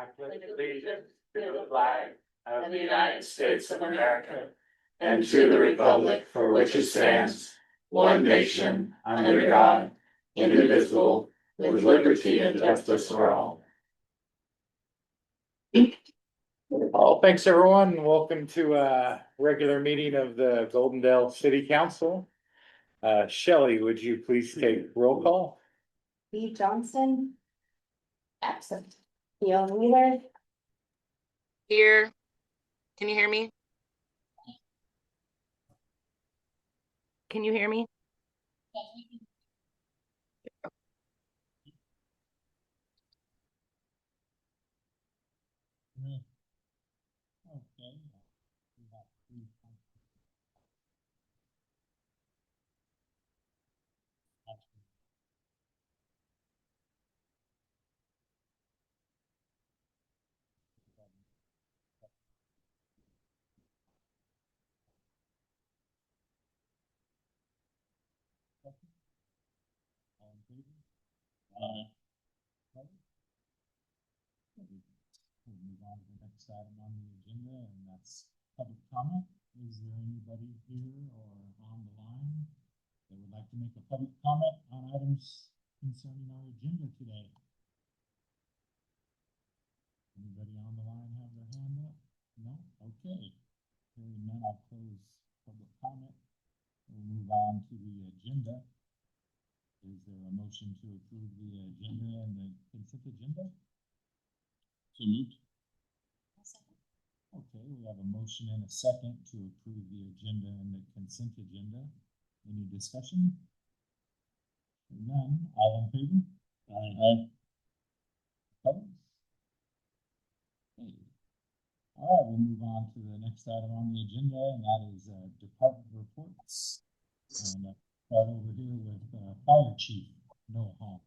I pledge allegiance to the flag of the United States of America and to the republic for which it stands, one nation, under God, indivisible, with liberty and justice for all. Oh, thanks everyone. Welcome to a regular meeting of the Goldendale City Council. Shelley, would you please take roll call? Lee Johnston. Absent. Neil Wheeler. Here. Can you hear me? Can you hear me? Okay. We'll move on to the next item on the agenda, and that's public comment. Is there anybody here or on the line that would like to make a public comment on items concerning our agenda today? Anybody on the line have their hand up? No? Okay. Hearing none, I'll close public comment. We'll move on to the agenda. Is there a motion to approve the agenda and the consent agenda? So moved. Okay, we have a motion and a second to approve the agenda and the consent agenda. Any discussion? None. All in favor? Aye. Opposed? Okay. All right, we'll move on to the next item on the agenda, and that is department reports. And start over here with Fire Chief Noah Hall.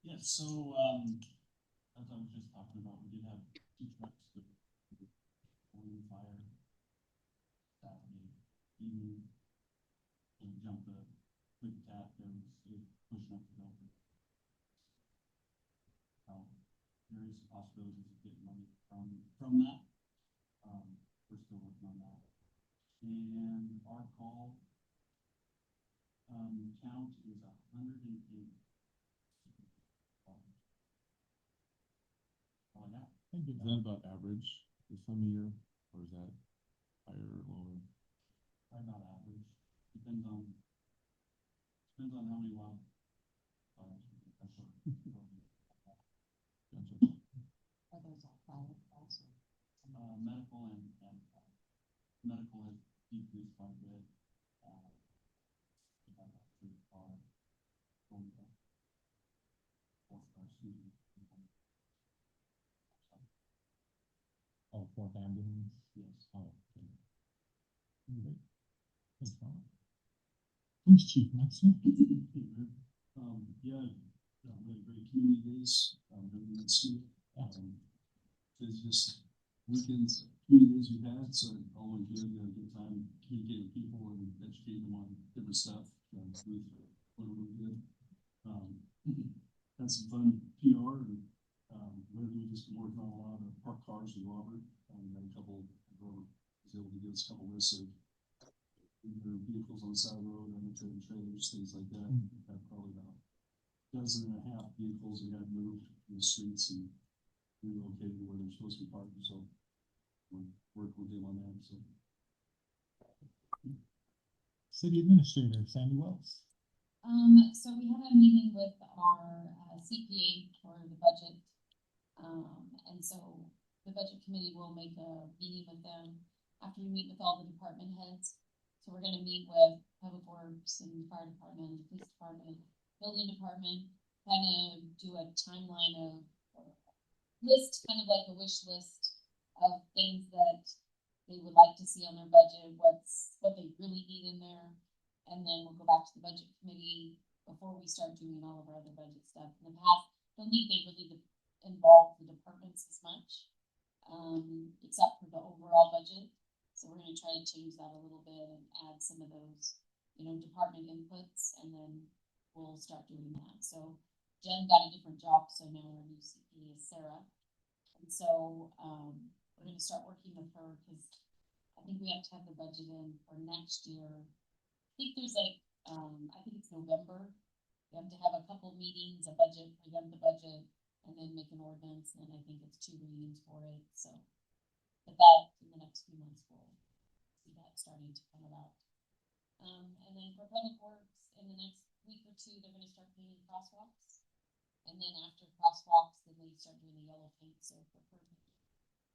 Yeah, so as I was just talking about, we did have 2 trucks that were fire Saturday evening. So we jumped a quick tap there was pushing up the building. There is possibilities of getting money from that. We're still working on that. And our call count is 108. Is that about average this time of year, or is that higher or lower? Probably about average. Depends on how many wild fires. Gotcha. Are those all private also? Medical and medical has decreased quite a bit. Oh, 4th ambulance? Yes. Oh, okay. Great. Thanks, Tom. Police Chief Maxson. Yeah, we had great community days. Everything went smooth. It's just weekends, community days we've had, so always good. Good time communicating with people and educating them on different stuff. Really good. Had some fun PR and lately we've just been working on a lot of parked cars with Robert. Had a couple. Robert was able to give us a couple lists of vehicles on the side of the road, unattended trailers, things like that. We've had probably about a dozen and a half vehicles we had moved from the streets and relocated where they're supposed to be parked. So we're working with him on that. So City Administrator Sandy Wells. So we had a meeting with our CPA for the budget. And so the budget committee will make a meeting with them after we meet with all the department heads. So we're going to meet with Public Works and Fire Department, Police Department, Building Department, kind of do a timeline of list, kind of like a wish list of things that they would like to see on their budget, what they really need in there. And then we'll go back to the budget committee before we start doing all of our other budget stuff. In the past, I don't think they really involve the departments as much, except for the overall budget. So we're going to try to change that a little bit and add some of those, department inputs, and then we'll start doing that. So Jen got a different job, so now our new CPA is Sarah. And so, we're gonna start working with her, cause I think we have to have the budget in for next year. I think there's like, I think it's November. We have to have a couple meetings, a budget, present the budget, and then make an ordinance, and I think it's 2 readings for it, so. But that, in the next few months, we'll see that starting to come about. And then for public works, in the next week or two, they're gonna start painting crosswalks. And then after crosswalks, then they start doing the yellow paint, so for perfect.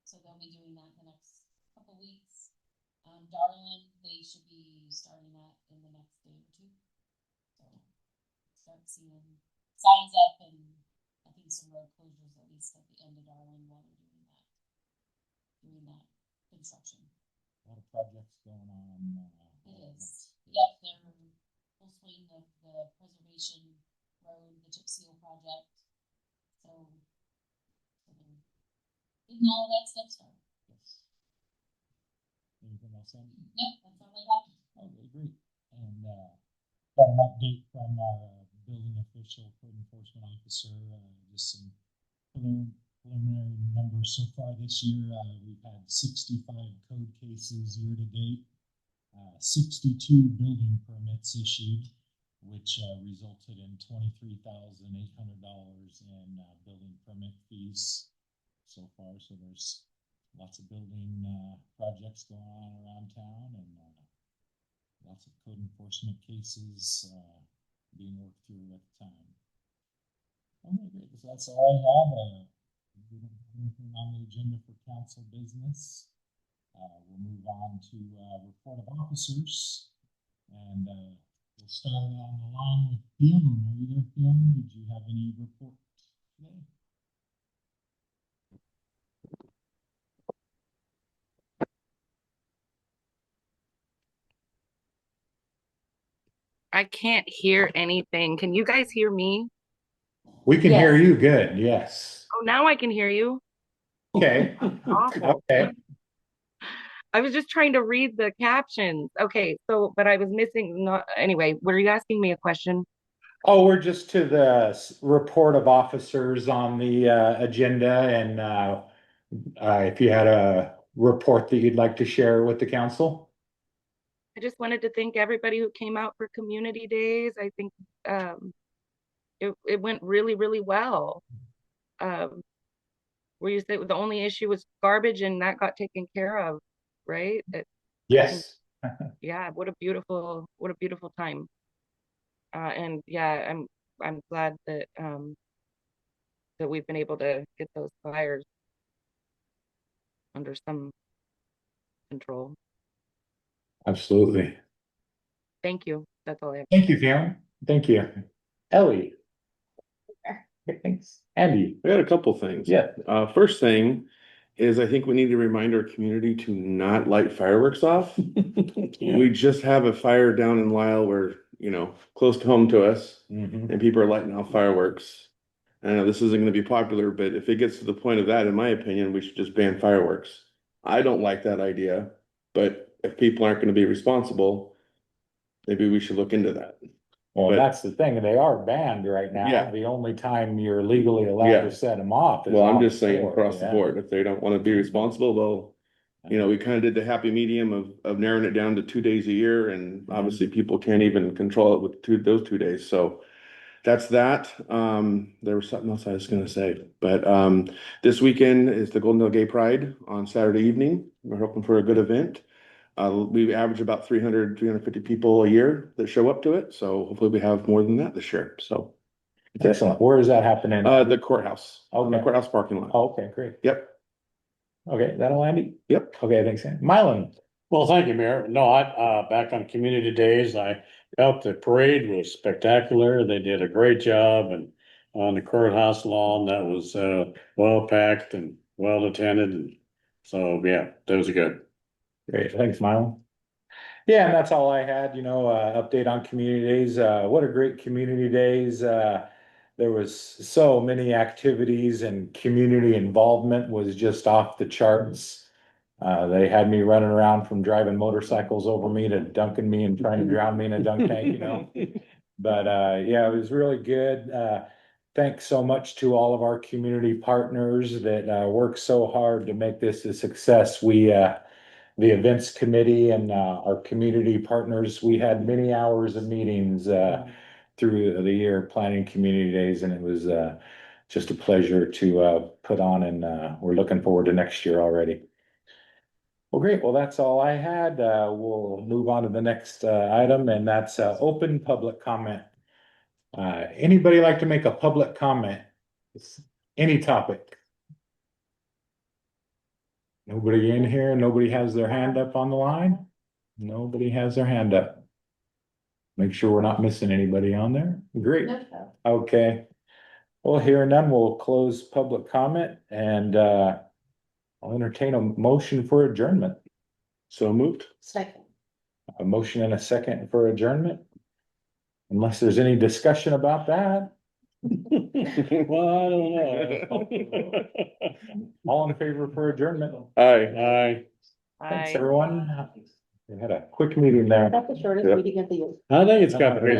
So they'll be doing that in the next couple weeks. Darlin, they should be starting that in the next day or two. So start seeing signs up, and I think some road closures at least at the end of Darlin while they're doing that construction. A lot of projects going on. It is. Yep, they're full swing of the preservation road, the chip seal project. So they're getting all that stuff started. Yes. Anything else, Andy? Nope, that's all I got. Okay, great. And, got an update from our building official, code enforcement officer, just some preliminary numbers so far this year. We've had 65 code cases year to date, 62 building permits issued, which resulted in $23,800 in building permit fees so far. So there's lots of building projects going on around town, and lots of code enforcement cases being worked through at the time. Okay, great. So that's all I have. We don't have anything on the agenda for council business. We'll move on to report of officers, and we'll start on the line with Fiona. Are you there, Fiona? Did you have any report today? I can't hear anything. Can you guys hear me? We can hear Yes. you good, yes. Oh, now I can hear you. Okay, Awful. okay. I was just trying to read the captions. Okay, so, but I was missing, not, anyway, were you asking me a question? Oh, we're just to the report of officers on the agenda, and if you had a report that you'd like to share with the council? I just wanted to thank everybody who came out for community days. I think it went really, really well. Where you said the only issue was garbage, and that got taken care of, right? Yes. Yeah, what a beautiful time. And yeah, I'm glad that that we've been able to get those fires under some control. Absolutely. Thank you. That's all I have. Thank you, Fiona. Thank you. Ellie. Okay, thanks. Andy. I got a couple things. Yeah. First thing is I think we need to remind our community to not light fireworks off. We just have a fire down in Lyle where, close to home to us, Mhm. and people are lighting off fireworks. I know this isn't gonna be popular, but if it gets to the point of that, in my opinion, we should just ban fireworks. I don't like that idea, but if people aren't gonna be responsible, maybe we should look into that. Well, But- that's the thing, they are banned right now. Yeah. The only time you're legally allowed Yeah. to set them off is Well, I'm on just saying board, across the yeah. board, if they don't wanna be responsible, they'll, we kind of did the happy medium of narrowing it down to 2 days a year, and obviously people can't even control it with those 2 days, so. That's that. There was something else I was gonna say, but this weekend is the Golden Dale Gay Pride on Saturday evening. We're hoping for a good event. We average about 350 people a year that show up to it, so hopefully we have more than that this year, so. Excellent. Where is that happening? The courthouse, on the Okay. courthouse parking lot. Oh, okay, great. Yep, Okay, that'll Andy? Yep. Okay, thanks, Andy. Mylan. Well, thank you, Mayor. No, back on community days, I felt the parade was spectacular. They did a great job, and on the courthouse lawn, that was, well packed and well attended. And so, yeah, that was good. Great, thanks, Mylan. Yeah, and that's all I had, update on community days. What a great community days. There was so many activities, and community involvement was just off the charts. They had me running around from driving motorcycles over me to dunking me and trying to drown me in a dunk tank, But yeah, it was really good. thanks so much to all of our community partners that work so hard to make this a success. The events committee and our community partners, we had many hours of meetings through the year planning community days, and it was just a pleasure to put on, and we're looking forward to next year already. Well, great. Well, that's all I had. We'll move on to the next item, and that's open public comment. Anybody like to make a public comment? Any topic? Nobody in here? Nobody has their hand up on the line? Nobody has their hand up. Make sure we're not missing anybody on there. Great. Okay. Well, hearing none, we'll close public comment, and I'll entertain a motion for adjournment. So moved. Second. A motion and a second for adjournment. Unless there's any discussion about that. Well, I don't know. All in favor for adjournment? Aye. Thanks, I. everyone. We had a quick meeting there. That's the shortest Yep. meeting of the year. I think it's got to be.